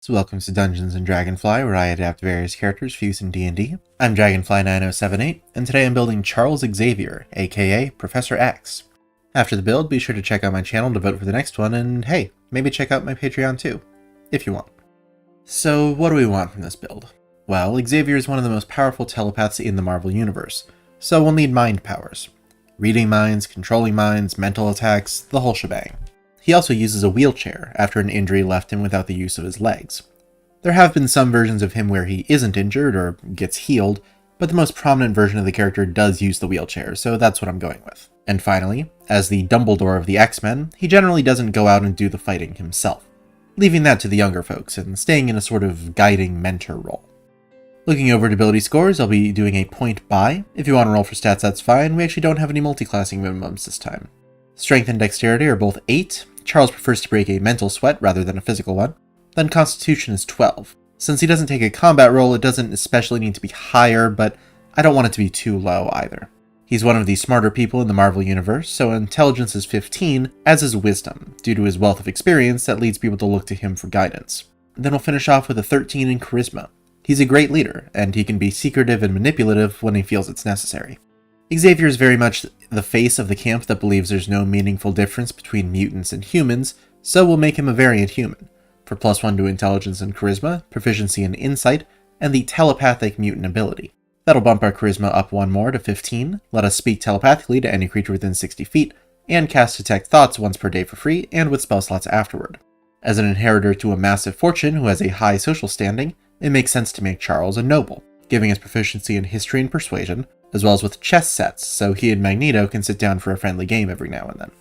So welcome to Dungeons & Dragonfly, where I adapt various characters for use in D&D. I'm Dragonfly9078, and today I'm building Charles Xavier, aka Professor X. After the build, be sure to check out my channel to vote for the next one, and hey, maybe check out my Patreon too, if you want. So what do we want from this build? Well, Xavier is one of the most powerful telepaths in the Marvel Universe, so we'll need mind powers. Reading minds, controlling minds, mental attacks, the whole shebang. He also uses a wheelchair after an injury left him without the use of his legs. There have been some versions of him where he isn't injured or gets healed, but the most prominent version of the character does use the wheelchair, so that's what I'm going with. And finally, as the Dumbledore of the X-Men, he generally doesn't go out and do the fighting himself, leaving that to the younger folks and staying in a sort of guiding mentor role. Looking over at ability scores, I'll be doing a point buy. If you want to roll for stats, that's fine. We actually don't have any multi-classing minimums this time. Strength and Dexterity are both 8. Charles prefers to break a mental sweat rather than a physical one. Then Constitution is 12. Since he doesn't take a combat roll, it doesn't especially need to be higher, but I don't want it to be too low either. He's one of the smarter people in the Marvel Universe, so Intelligence is 15, as is Wisdom, due to his wealth of experience that leads people to look to him for guidance. Then we'll finish off with a 13 in Charisma. He's a great leader, and he can be secretive and manipulative when he feels it's necessary. Xavier is very much the face of the camp that believes there's no meaningful difference between mutants and humans, so we'll make him a variant human, for +1 to Intelligence and Charisma, Proficiency in Insight, and the Telepathic Mutant ability. That'll bump our Charisma up 1 more to 15, let us speak telepathically to any creature within 60 feet, and cast Detect Thoughts once per day for free and with spell slots afterward. As an inheritor to a massive fortune who has a high social standing, it makes sense to make Charles a noble, giving us proficiency in History and Persuasion, as well as with chess sets, so he and Magneto can sit down for a friendly game every now and then.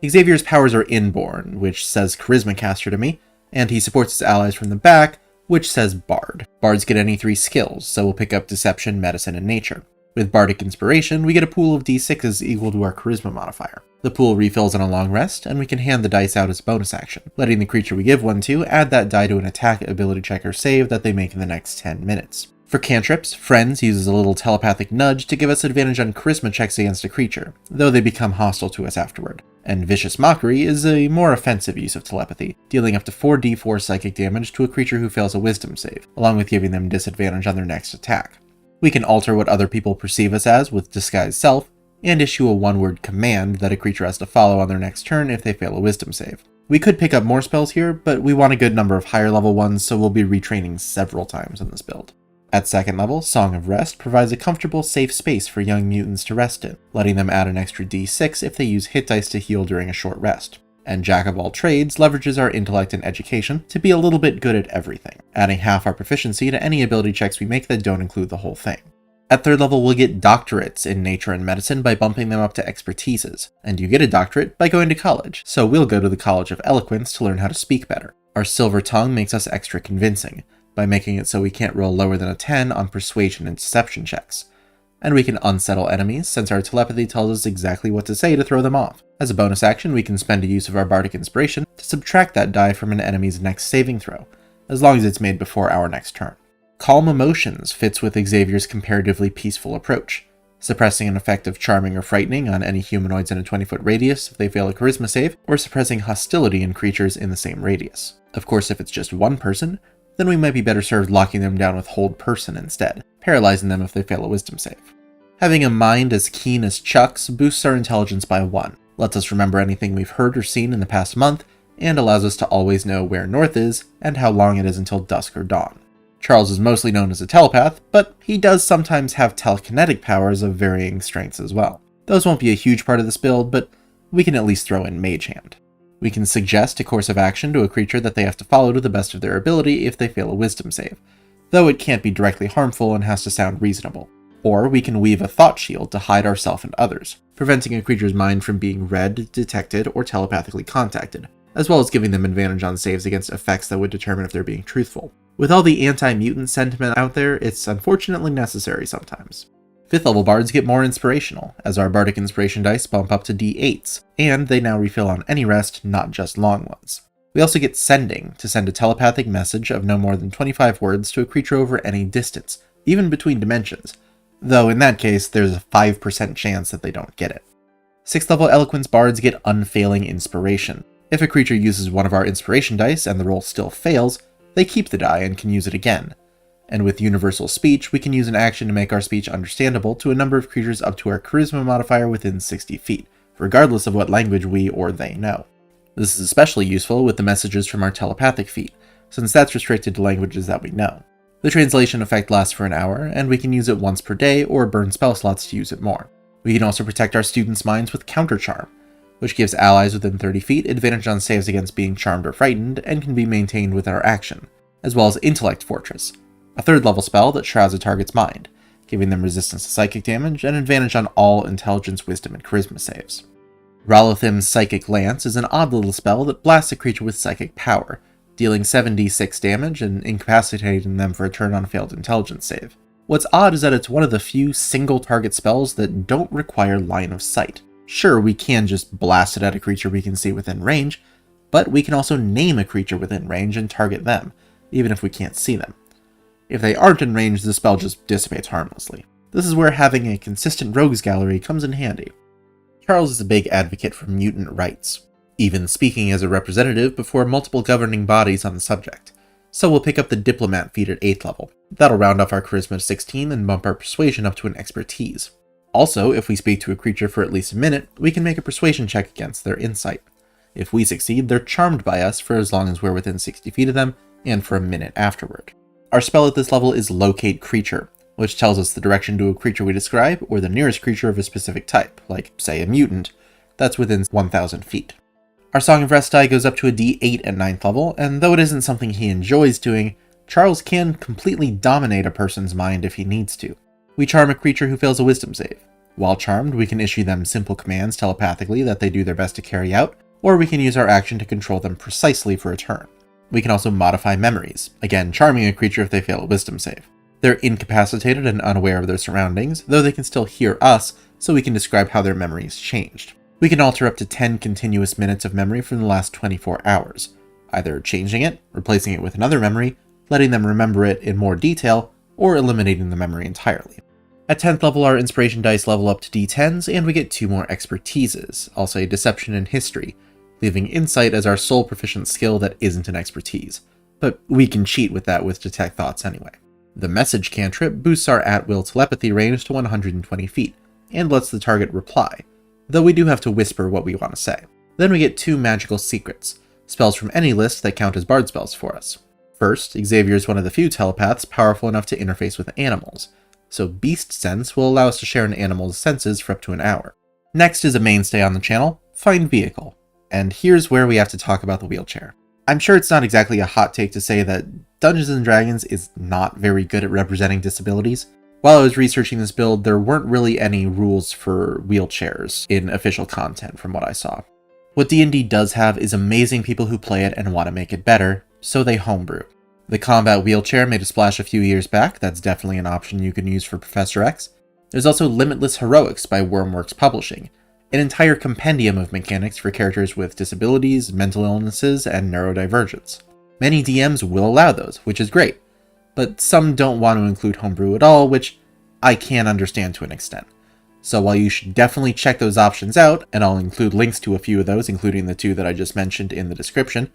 Xavier's powers are inborn, which says Charisma Caster to me, and he supports his allies from the back, which says Bard. Bards get any 3 skills, so we'll pick up Deception, Medicine, and Nature. With Bardic Inspiration, we get a pool of d6s equal to our Charisma modifier. The pool refills on a long rest, and we can hand the dice out as a bonus action, letting the creature we give one to add that die to an attack, ability check, or save that they make in the next 10 minutes. For cantrips, Friends uses a little telepathic nudge to give us advantage on charisma checks against a creature, though they become hostile to us afterward. And Vicious Mockery is a more offensive use of telepathy, dealing up to 4d4 psychic damage to a creature who fails a wisdom save, along with giving them disadvantage on their next attack. We can alter what other people perceive us as with Disguise Self, and issue a one-word command that a creature has to follow on their next turn if they fail a wisdom save. We could pick up more spells here, but we want a good number of higher level ones, so we'll be retraining several times in this build. At 2nd level, Song of Rest provides a comfortable, safe space for young mutants to rest in, letting them add an extra d6 if they use hit dice to heal during a short rest. And Jack of All Trades leverages our intellect and education to be a little bit good at everything, adding half our proficiency to any ability checks we make that don't include the whole thing. At 3rd level, we'll get doctorates in Nature and Medicine by bumping them up to expertises, and you get a doctorate by going to college, so we'll go to the College of Eloquence to learn how to speak better. Our Silver Tongue makes us extra convincing, by making it so we can't roll lower than a 10 on persuasion and deception checks. And we can unsettle enemies, since our telepathy tells us exactly what to say to throw them off. As a bonus action, we can spend a use of our Bardic Inspiration to subtract that die from an enemy's next saving throw, as long as it's made before our next turn. Calm Emotions fits with Xavier's comparatively peaceful approach, suppressing an effect of charming or frightening on any humanoids in a 20-foot radius if they fail a charisma save, or suppressing hostility in creatures in the same radius. Of course, if it's just one person, then we might be better served locking them down with Hold Person instead, paralyzing them if they fail a wisdom save. Having a mind as keen as Chuck's boosts our intelligence by 1, lets us remember anything we've heard or seen in the past month, and allows us to always know where north is and how long it is until dusk or dawn. Charles is mostly known as a telepath, but he does sometimes have telekinetic powers of varying strengths as well. Those won't be a huge part of this build, but we can at least throw in Mage Hand. We can suggest a course of action to a creature that they have to follow to the best of their ability if they fail a wisdom save, though it can't be directly harmful and has to sound reasonable. Or we can weave a thought shield to hide ourselves and others, preventing a creature's mind from being read, detected, or telepathically contacted, as well as giving them advantage on saves against effects that would determine if they're being truthful. With all the anti-mutant sentiment out there, it's unfortunately necessary sometimes. 5th level bards get more inspirational, as our Bardic Inspiration dice bump up to d8s, and they now refill on any rest, not just long ones. We also get Sending, to send a telepathic message of no more than 25 words to a creature over any distance, even between dimensions, though in that case there's a 5% chance that they don't get it. 6th level Eloquence bards get Unfailing Inspiration. If a creature uses one of our inspiration dice and the roll still fails, they keep the die and can use it again. And with universal speech, we can use an action to make our speech understandable to a number of creatures up to our charisma modifier within 60 feet, regardless of what language we or they know. This is especially useful with the messages from our telepathic feat, since that's restricted to languages that we know. The translation effect lasts for an hour, and we can use it once per day or burn spell slots to use it more. We can also protect our students' minds with Counter Charm, which gives allies within 30 feet advantage on saves against being charmed or frightened and can be maintained with our action, as well as Intellect Fortress, a 3rd level spell that shrouds a target's mind, giving them resistance to psychic damage and advantage on all intelligence, wisdom, and charisma saves. Ralathim's Psychic Lance is an odd little spell that blasts a creature with psychic power, dealing 7d6 damage and incapacitating them for a turn on a failed intelligence save. What's odd is that it's one of the few single target spells that don't require line of sight. Sure, we can just blast it at a creature we can see within range, but we can also name a creature within range and target them, even if we can't see them. If they aren't in range, the spell just dissipates harmlessly. This is where having a consistent rogues gallery comes in handy. Charles is a big advocate for mutant rights, even speaking as a representative before multiple governing bodies on the subject. So we'll pick up the Diplomat feat at 8th level. That'll round off our Charisma to 16 and bump our Persuasion up to an Expertise. Also, if we speak to a creature for at least a minute, we can make a Persuasion check against their insight. If we succeed, they're charmed by us for as long as we're within 60 feet of them, and for a minute afterward. Our spell at this level is Locate Creature, which tells us the direction to a creature we describe, or the nearest creature of a specific type, like, say, a mutant, that's within 1,000 feet. Our Song of Rest die goes up to a D8 at 9th level, and though it isn't something he enjoys doing, Charles can completely dominate a person's mind if he needs to. We charm a creature who fails a Wisdom save. While charmed, we can issue them simple commands telepathically that they do their best to carry out, or we can use our action to control them precisely for a turn. We can also modify memories, again charming a creature if they fail a Wisdom save. They're incapacitated and unaware of their surroundings, though they can still hear us, so we can describe how their memories changed. We can alter up to 10 continuous minutes of memory from the last 24 hours, either changing it, replacing it with another memory, letting them remember it in more detail, or eliminating the memory entirely. At 10th level, our Inspiration dice level up to D10s, and we get 2 more Expertises, also Deception and History, leaving Insight as our sole proficient skill that isn't an Expertise, but we can cheat with that with Detect Thoughts anyway. The Message cantrip boosts our at-will telepathy range to 120 feet, and lets the target reply, though we do have to whisper what we want to say. Then we get 2 Magical Secrets, spells from any list that count as bard spells for us. First, Xavier is one of the few telepaths powerful enough to interface with animals, so Beast Sense will allow us to share an animal's senses for up to an hour. Next is a mainstay on the channel, Find Vehicle, and here's where we have to talk about the wheelchair. I'm sure it's not exactly a hot take to say that Dungeons & Dragons is not very good at representing disabilities. While I was researching this build, there weren't really any rules for wheelchairs in official content from what I saw. What D&D does have is amazing people who play it and want to make it better, so they homebrew. The combat wheelchair made a splash a few years back. That's definitely an option you can use for Professor X. There's also Limitless Heroics by Wormworks Publishing, an entire compendium of mechanics for characters with disabilities, mental illnesses, and neurodivergence. Many DMs will allow those, which is great, but some don't want to include homebrew at all, which I can understand to an extent. So while you should definitely check those options out, and I'll include links to a few of those, including the 2 that I just mentioned in the description,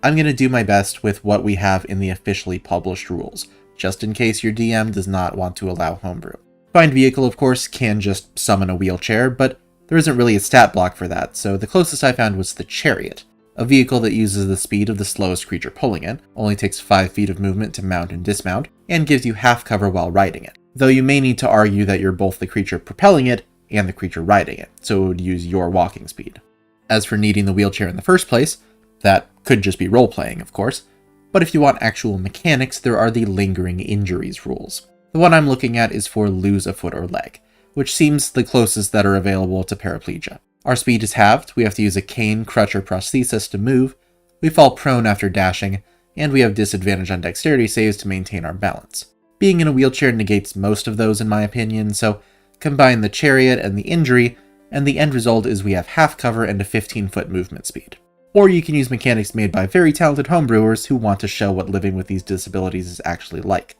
I'm going to do my best with what we have in the officially published rules, just in case your DM does not want to allow homebrew. Find Vehicle, of course, can just summon a wheelchair, but there isn't really a stat block for that, so the closest I found was the Chariot, a vehicle that uses the speed of the slowest creature pulling it, only takes 5 feet of movement to mount and dismount, and gives you half cover while riding it. Though you may need to argue that you're both the creature propelling it and the creature riding it, so it would use your walking speed. As for needing the wheelchair in the first place, that could just be role-playing, of course, but if you want actual mechanics, there are the Lingering Injuries rules. The one I'm looking at is for lose a foot or leg, which seems the closest that are available to paraplegia. Our speed is halved, we have to use a cane, crutch, or prosthesis to move, we fall prone after dashing, and we have disadvantage on dexterity saves to maintain our balance. Being in a wheelchair negates most of those in my opinion, so combine the Chariot and the injury, and the end result is we have half cover and a 15-foot movement speed. Or you can use mechanics made by very talented homebrewers who want to show what living with these disabilities is actually like.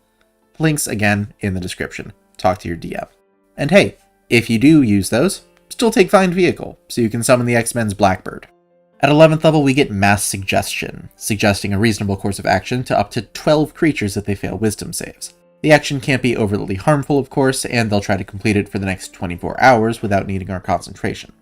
Links, again, in the description. Talk to your DM. And hey, if you do use those, still take Find Vehicle, so you can summon the X-Men's Blackbird. At 11th level, we get Mass Suggestion, suggesting a reasonable course of action to up to 12 creatures if they fail wisdom saves. The action can't be overly harmful, of course, and they'll try to complete it for the next 24 hours without needing our concentration.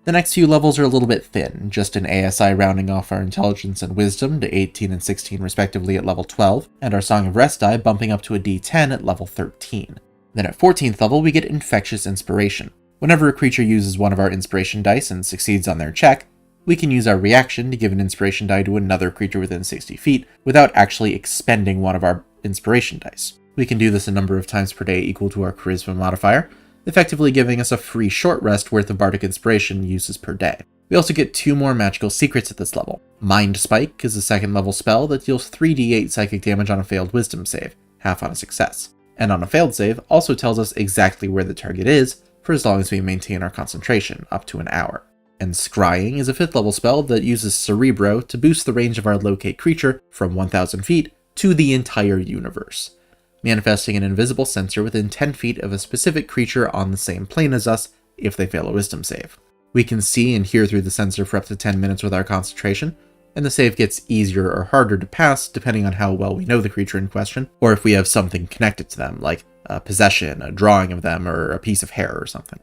The next few levels are a little bit thin, just an ASI rounding off our Intelligence and Wisdom to 18 and 16 respectively at level 12, and our Song of Rest die bumping up to a D10 at level 13. Then at 14th level, we get Infectious Inspiration. Whenever a creature uses one of our Inspiration dice and succeeds on their check, we can use our reaction to give an Inspiration die to another creature within 60 feet without actually expending one of our Inspiration dice. We can do this a number of times per day equal to our Charisma modifier, effectively giving us a free short rest worth of Bardic Inspiration uses per day. We also get 2 more magical secrets at this level. Mind Spike is a 2nd level spell that deals 3d8 psychic damage on a failed wisdom save, half on a success. And on a failed save, also tells us exactly where the target is for as long as we maintain our concentration, up to an hour. And Scrying is a 5th level spell that uses Cerebro to boost the range of our locate creature from 1,000 feet to the entire universe, manifesting an invisible sensor within 10 feet of a specific creature on the same plane as us if they fail a wisdom save. We can see and hear through the sensor for up to 10 minutes with our concentration, and the save gets easier or harder to pass depending on how well we know the creature in question, or if we have something connected to them, like a possession, a drawing of them, or a piece of hair or something.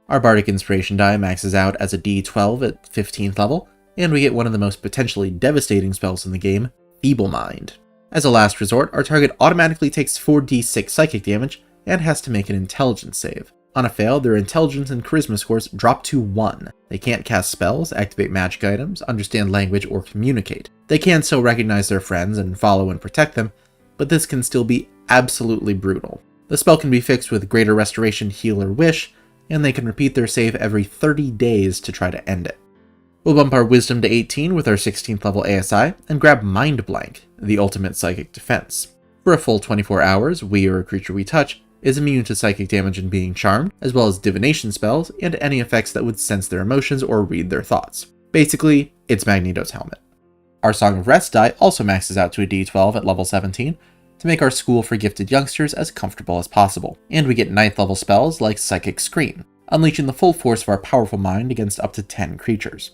Our Bardic Inspiration die maxes out as a D12 at 15th level, and we get one of the most potentially devastating spells in the game, Feeble Mind. As a last resort, our target automatically takes 4d6 psychic damage and has to make an intelligence save. On a fail, their intelligence and charisma scores drop to 1. They can't cast spells, activate magic items, understand language, or communicate. They can still recognize their friends and follow and protect them, but this can still be absolutely brutal. The spell can be fixed with Greater Restoration, Heal, or Wish, and they can repeat their save every 30 days to try to end it. We'll bump our Wisdom to 18 with our 16th level ASI, and grab Mind Blank, the ultimate psychic defense. For a full 24 hours, we or a creature we touch is immune to psychic damage and being charmed, as well as divination spells and any effects that would sense their emotions or read their thoughts. Basically, it's Magneto's helmet. Our Song of Rest die also maxes out to a D12 at level 17 to make our school for gifted youngsters as comfortable as possible, and we get 9th level spells like Psychic Scream, unleashing the full force of our powerful mind against up to 10 creatures.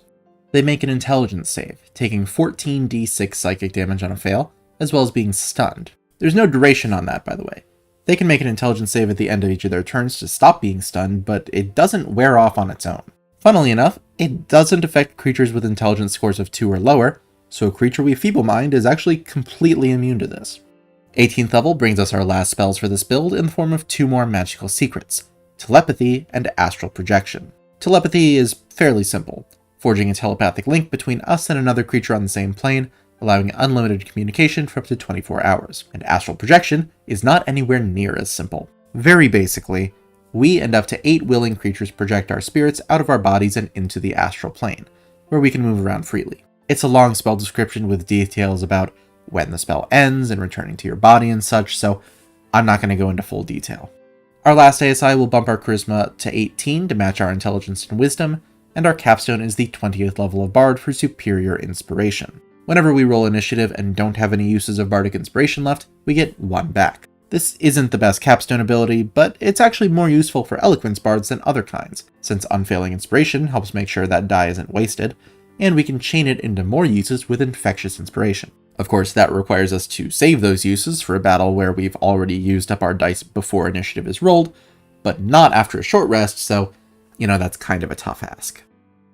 They make an intelligence save, taking 14d6 psychic damage on a fail, as well as being stunned. There's no duration on that, by the way. They can make an intelligence save at the end of each of their turns to stop being stunned, but it doesn't wear off on its own. Funnily enough, it doesn't affect creatures with intelligence scores of 2 or lower, so a creature we Feeble Mind is actually completely immune to this. 18th level brings us our last spells for this build in the form of 2 more magical secrets, Telepathy and Astral Projection. Telepathy is fairly simple, forging a telepathic link between us and another creature on the same plane, allowing unlimited communication for up to 24 hours. And Astral Projection is not anywhere near as simple. Very basically, we and up to 8 willing creatures project our spirits out of our bodies and into the astral plane, where we can move around freely. It's a long spell description with details about when the spell ends and returning to your body and such, so I'm not going to go into full detail. Our last ASI will bump our Charisma to 18 to match our Intelligence and Wisdom, and our capstone is the 20th level of Bard for Superior Inspiration. Whenever we roll initiative and don't have any uses of Bardic Inspiration left, we get 1 back. This isn't the best capstone ability, but it's actually more useful for Eloquence Bards than other kinds, since Unfailing Inspiration helps make sure that die isn't wasted, and we can chain it into more uses with Infectious Inspiration. Of course, that requires us to save those uses for a battle where we've already used up our dice before initiative is rolled, but not after a short rest, so, that's kind of a tough ask.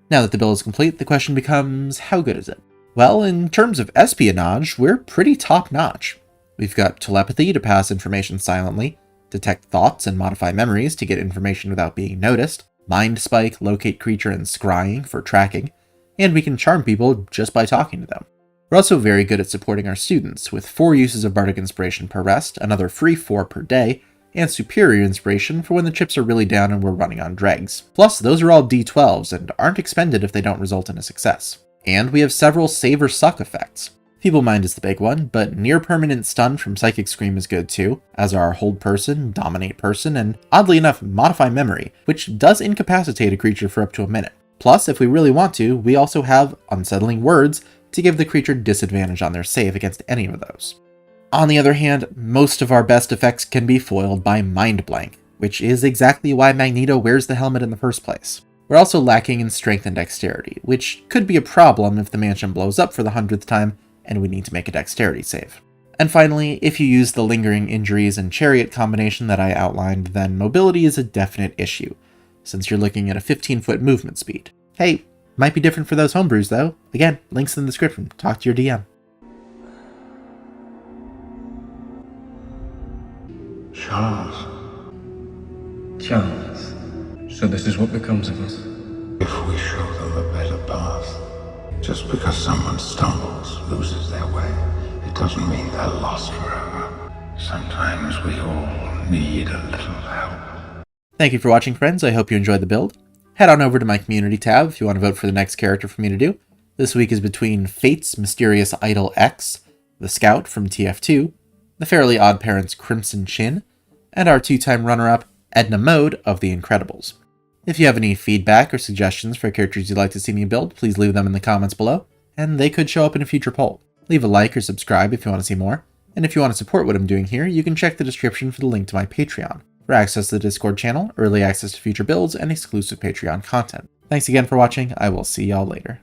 Now that the build is complete, the question becomes, how good is it? Well, in terms of espionage, we're pretty top-notch. We've got Telepathy to pass information silently, Detect Thoughts and Modify Memories to get information without being noticed, Mind Spike, Locate Creature, and Scrying for tracking, and we can charm people just by talking to them. We're also very good at supporting our students, with 4 uses of Bardic Inspiration per rest, another free 4 per day, and Superior Inspiration for when the chips are really down and we're running on dregs. Plus, those are all D12s and aren't expended if they don't result in a success. And we have several save or suck effects. Feeble Mind is the big one, but near permanent stun from Psychic Scream is good too, as are Hold Person, Dominate Person, and oddly enough, Modify Memory, which does incapacitate a creature for up to a minute. Plus, if we really want to, we also have Unsettling Words to give the creature disadvantage on their save against any of those. On the other hand, most of our best effects can be foiled by Mind Blank, which is exactly why Magneto wears the helmet in the first place. We're also lacking in strength and dexterity, which could be a problem if the mansion blows up for the 100th time and we need to make a dexterity save. And finally, if you use the lingering injuries and chariot combination that I outlined, then mobility is a definite issue, since you're looking at a 15-foot movement speed. Hey, might be different for those homebrews though. Again, links in the description. Talk to your DM. Charles. Charles. So this is what becomes of us? If we show them a better path. Just because someone stumbles, loses their way, it doesn't mean they're lost forever. Sometimes we all need a little help. Thank you for watching, friends. I hope you enjoyed the build. Head on over to my community tab if you want to vote for the next character for me to do. This week is between Fate's Mysterious Idol X, the Scout from TF2, the Fairly Odd Parents' Crimson Chin, and our 2-time runner-up, Edna Mode of The Incredibles. If you have any feedback or suggestions for characters you'd like to see me build, please leave them in the comments below, and they could show up in a future poll. Leave a like or subscribe if you want to see more, and if you want to support what I'm doing here, you can check the description for the link to my Patreon, for access to the Discord channel, early access to future builds, and exclusive Patreon content. Thanks again for watching. I will see y'all later.